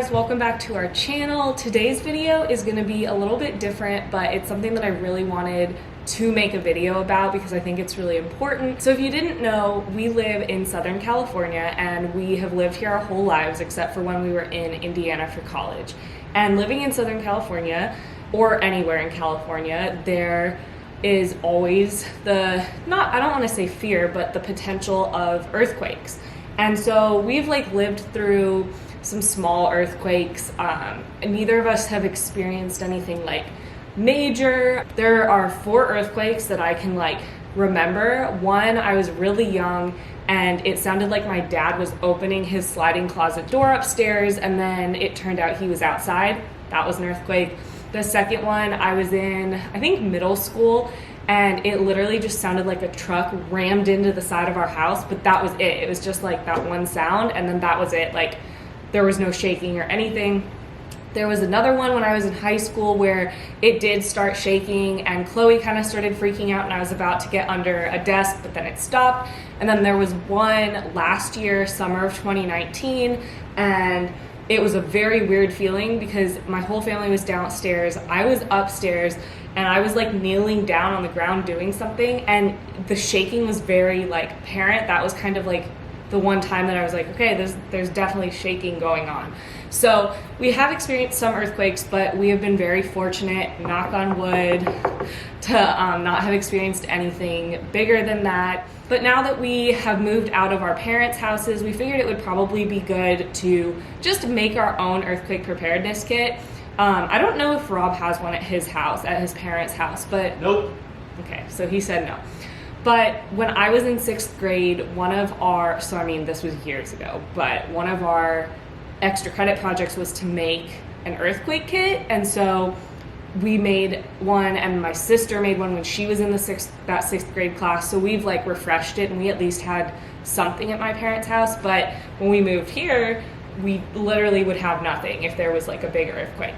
guys, welcome back to our channel. Today's video is going to be a little bit different, but it's something that I really wanted to make a video about because I think it's really important. So if you didn't know, we live in Southern California and we have lived here our whole lives except for when we were in Indiana for college. And living in Southern California or anywhere in California, there is always I don't want to say fear, but the potential of earthquakes. And so we've lived through some small earthquakes. Neither of us have experienced anything major. There are 4 earthquakes that I can remember. One, I was really young and it sounded like my dad was opening his sliding closet door upstairs, and then it turned out he was outside. That was an earthquake. The second one, I was in, I think, middle school, and it literally just sounded like a truck rammed into the side of our house, but that was it. It was just that one sound, and then that was it. There was no shaking or anything. There was another one when I was in high school where it did start shaking, and Chloe kind of started freaking out, and I was about to get under a desk, but then it stopped. And then there was one last year, summer of 2019, and it was a very weird feeling because my whole family was downstairs, I was upstairs, and I was kneeling down on the ground doing something, and the shaking was very apparent. That was kind of the one time that I was okay, there's definitely shaking going on. So we have experienced some earthquakes, but we have been very fortunate, knock on wood, to not have experienced anything bigger than that. But now that we have moved out of our parents' houses, we figured it would probably be good to just make our own earthquake preparedness kit. I don't know if Rob has one at his house, at his parents' house, but... Nope. Okay, so he said no. But when I was in 6th grade, this was years ago, but one of our extra credit projects was to make an earthquake kit. And so we made one, and my sister made one when she was in that 6th grade class. So we've refreshed it, and we at least had something at my parents' house. But when we moved here, we literally would have nothing if there was a big earthquake.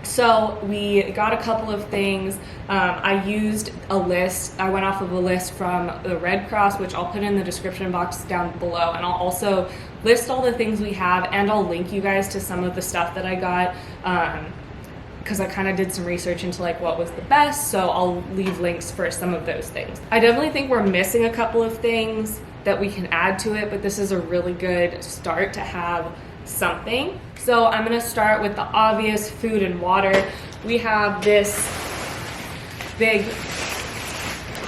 So we got a couple of things. I used a list. I went off of a list from the Red Cross, which I'll put in the description box down below. And I'll also list all the things we have, and I'll link you guys to some of the stuff that I got, because I kind of did some research into what was the best. So I'll leave links for some of those things. I definitely think we're missing a couple of things that we can add to it, but this is a really good start to have something. So I'm going to start with the obvious: food and water. We have this big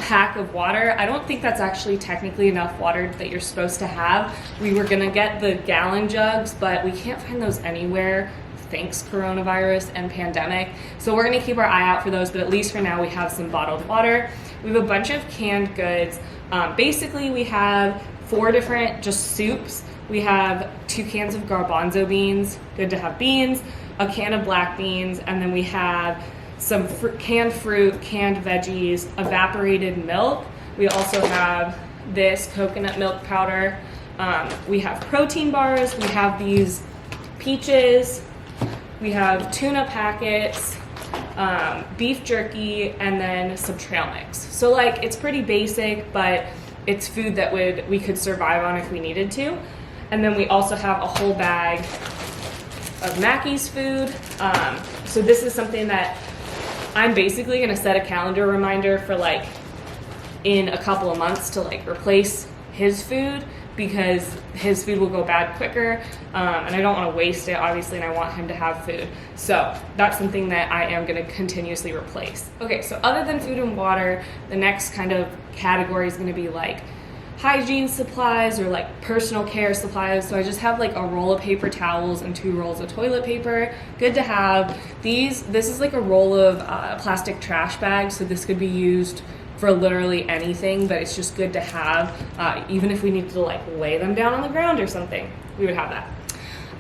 pack of water. I don't think that's actually technically enough water that you're supposed to have. We were going to get the gallon jugs, but we can't find those anywhere, thanks coronavirus and pandemic. So we're going to keep our eye out for those, but at least for now we have some bottled water. We have a bunch of canned goods. Basically we have 4 different just soups. We have 2 cans of garbanzo beans, good to have beans, a can of black beans, and then we have some canned fruit, canned veggies, evaporated milk. We also have this coconut milk powder. We have protein bars. We have these peaches. We have tuna packets, beef jerky, and then some trail mix. So it's pretty basic, but it's food that we could survive on if we needed to. And then we also have a whole bag of Mackey's food. So this is something that I'm basically going to set a calendar reminder for in a couple of months to replace his food, because his food will go bad quicker, and I don't want to waste it, obviously, and I want him to have food. So that's something that I am going to continuously replace. Okay, so other than food and water, the next kind of category is going to be hygiene supplies or personal care supplies. So I just have a roll of paper towels and 2 rolls of toilet paper. Good to have. This is a roll of plastic trash bags, so this could be used for literally anything, but it's just good to have. Even if we need to lay them down on the ground or something, we would have that.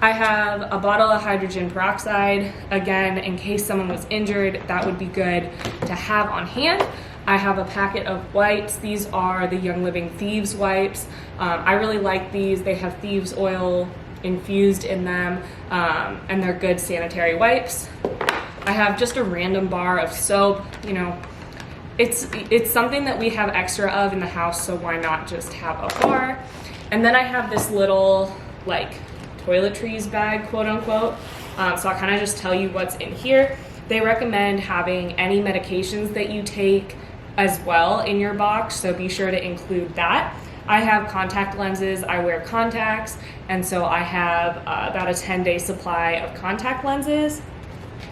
I have a bottle of hydrogen peroxide. Again, in case someone was injured, that would be good to have on hand. I have a packet of wipes. These are the Young Living Thieves wipes. I really like these. They have thieves oil infused in them, and they're good sanitary wipes. I have just a random bar of soap. It's something that we have extra of in the house, so why not just have a bar? And then I have this little toiletries bag, quote unquote. So I'll kind of just tell you what's in here. They recommend having any medications that you take as well in your box, so be sure to include that. I have contact lenses, I wear contacts, and so I have about a 10-day supply of contact lenses.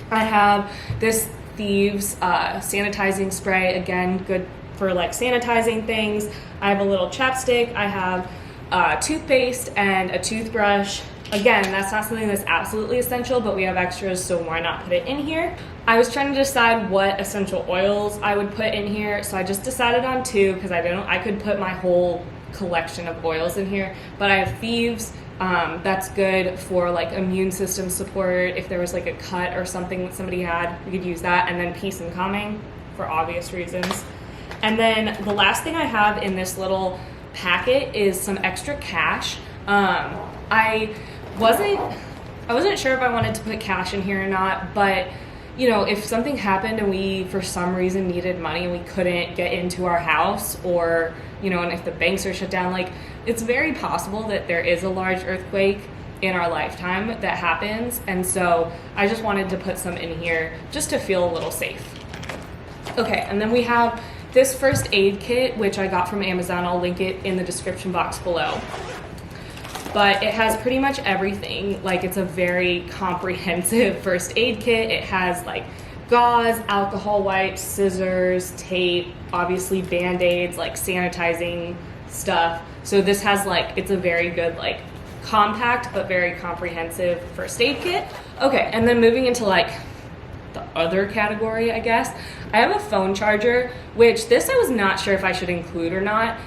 I have this Thieves sanitizing spray, again, good for like sanitizing things. I have a little chapstick, I have toothpaste and a toothbrush. Again, that's not something that's absolutely essential, but we have extras, so why not put it in here? I was trying to decide what essential oils I would put in here, so I just decided on 2 because I could put my whole collection of oils in here, but I have Thieves. That's good for like immune system support. If there was like a cut or something that somebody had, we could use that. And then Peace and Calming for obvious reasons. And then the last thing I have in this little packet is some extra cash. I wasn't sure if I wanted to put cash in here or not, but you know, if something happened and we for some reason needed money and we couldn't get into our house, or you know, and if the banks are shut down, like it's very possible that there is a large earthquake in our lifetime that happens. And so I just wanted to put some in here just to feel a little safe. Okay, and then we have this first aid kit, which I got from Amazon. I'll link it in the description box below. But it has pretty much everything. Like, it's a very comprehensive first aid kit. It has like gauze, alcohol wipes, scissors, tape, obviously band-aids, like sanitizing stuff. So this has like, it's a very good, like compact but very comprehensive first aid kit. Okay, and then moving into like the other category, I guess, I have a phone charger, which this I was not sure if I should include or not.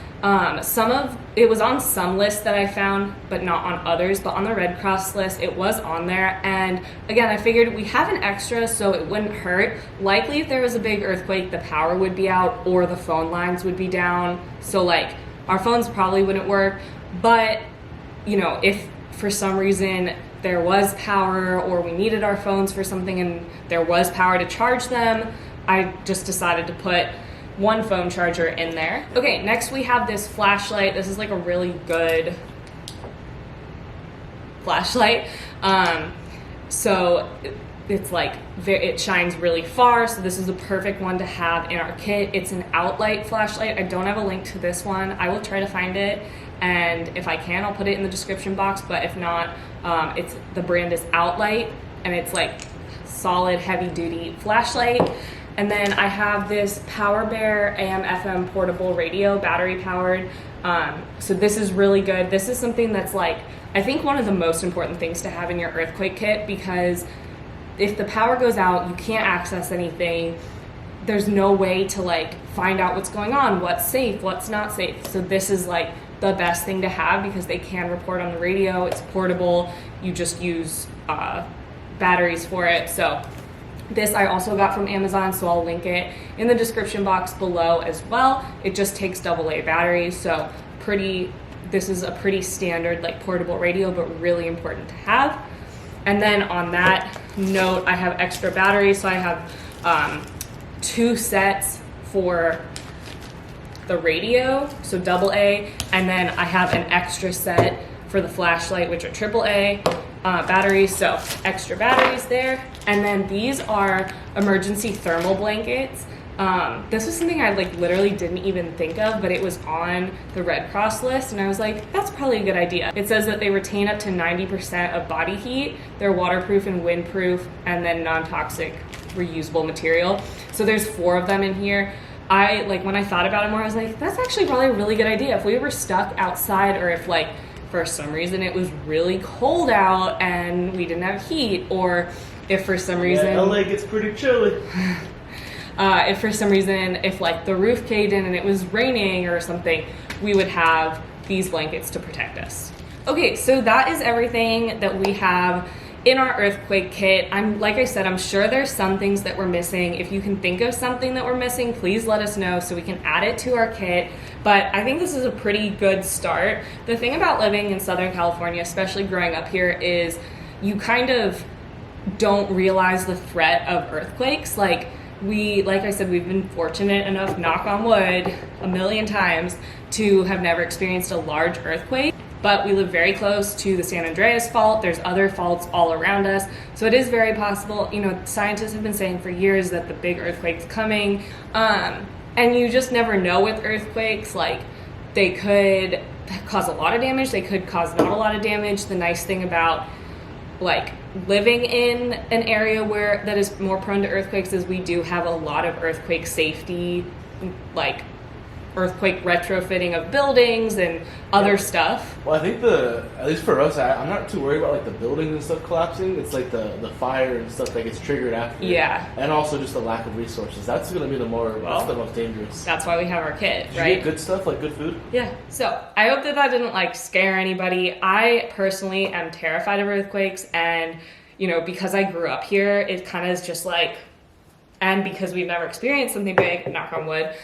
It was on some lists that I found, but not on others, but on the Red Cross list, it was on there. And again, I figured we have an extra, so it wouldn't hurt. Likely if there was a big earthquake, the power would be out or the phone lines would be down. So like our phones probably wouldn't work, but you know, if for some reason there was power or we needed our phones for something and there was power to charge them, I just decided to put one phone charger in there. Okay, next we have this flashlight. This is like a really good flashlight. So it's like, it shines really far, so this is a perfect one to have in our kit. It's an Outlight flashlight. I don't have a link to this one. I will try to find it, and if I can, I'll put it in the description box, but if not, the brand is Outlight, and it's like solid heavy duty flashlight. And then I have this Power Bear AM FM portable radio, battery powered. So this is really good. This is something that's like, I think one of the most important things to have in your earthquake kit, because if the power goes out, you can't access anything. There's no way to like find out what's going on, what's safe, what's not safe. So this is like the best thing to have because they can report on the radio. It's portable. You just use batteries for it. So this I also got from Amazon, so I'll link it in the description box below as well. It just takes AA batteries, so this is a pretty standard like portable radio, but really important to have. And then on that note, I have extra batteries, so I have 2 sets for the radio, so AA, and then I have an extra set for the flashlight, which are AAA batteries, so extra batteries there. And then these are emergency thermal blankets. This was something I like literally didn't even think of, but it was on the Red Cross list, and I was like, that's probably a good idea. It says that they retain up to 90% of body heat, they're waterproof and windproof, and then non-toxic reusable material. So there's 4 of them in here. When I thought about it more, I was like, that's actually probably a really good idea. If we were stuck outside, or if like for some reason it was really cold out and we didn't have heat, or if for some reason LA gets pretty chilly. if like the roof caved in and it was raining or something, we would have these blankets to protect us. Okay, so that is everything that we have in our earthquake kit. Like I said, I'm sure there's some things that we're missing. If you can think of something that we're missing, please let us know so we can add it to our kit. But I think this is a pretty good start. The thing about living in Southern California, especially growing up here, is you kind of don't realize the threat of earthquakes. Like I said, we've been fortunate enough, knock on wood, a million times, to have never experienced a large earthquake. but we live very close to the San Andreas Fault. There's other faults all around us, so it is very possible. You know, scientists have been saying for years that the big earthquake's coming, and you just never know with earthquakes. Like, they could cause a lot of damage, they could cause not a lot of damage. The nice thing about like living in an area where that is more prone to earthquakes is we do have a lot of earthquake safety, like earthquake retrofitting of buildings and other stuff. Well, I think at least for us, I'm not too worried about like the buildings and stuff collapsing. It's like the fire and stuff that gets triggered after. Yeah. And also just the lack of resources. That's going to be that's the most dangerous. That's why we have our kit, Did right? you get good stuff, like good food? Yeah. So I hope that didn't like scare anybody. I personally am terrified of earthquakes, and you know, because I grew up here, it kind of is just like, and because we've never experienced something big, knock on wood,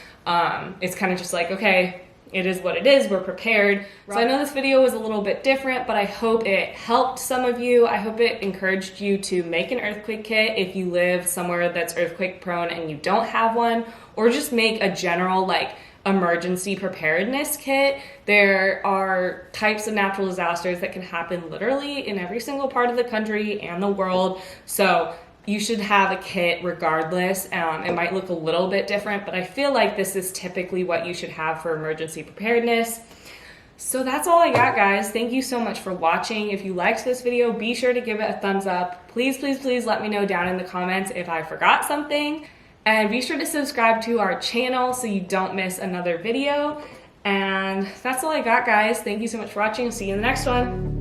it's kind of just like, okay, it is what it is, we're prepared. So I know this video was a little bit different, but I hope it helped some of you. I hope it encouraged you to make an earthquake kit if you live somewhere that's earthquake prone and you don't have one, or just make a general like emergency preparedness kit. There are types of natural disasters that can happen literally in every single part of the country and the world. So you should have a kit regardless. It might look a little bit different, but I feel like this is typically what you should have for emergency preparedness. So that's all I got, guys. Thank you so much for watching. If you liked this video, be sure to give it a thumbs up. Please, please, please let me know down in the comments if I forgot something. And be sure to subscribe to our channel so you don't miss another video. And that's all I got, guys. Thank you so much for watching. See you in the next one.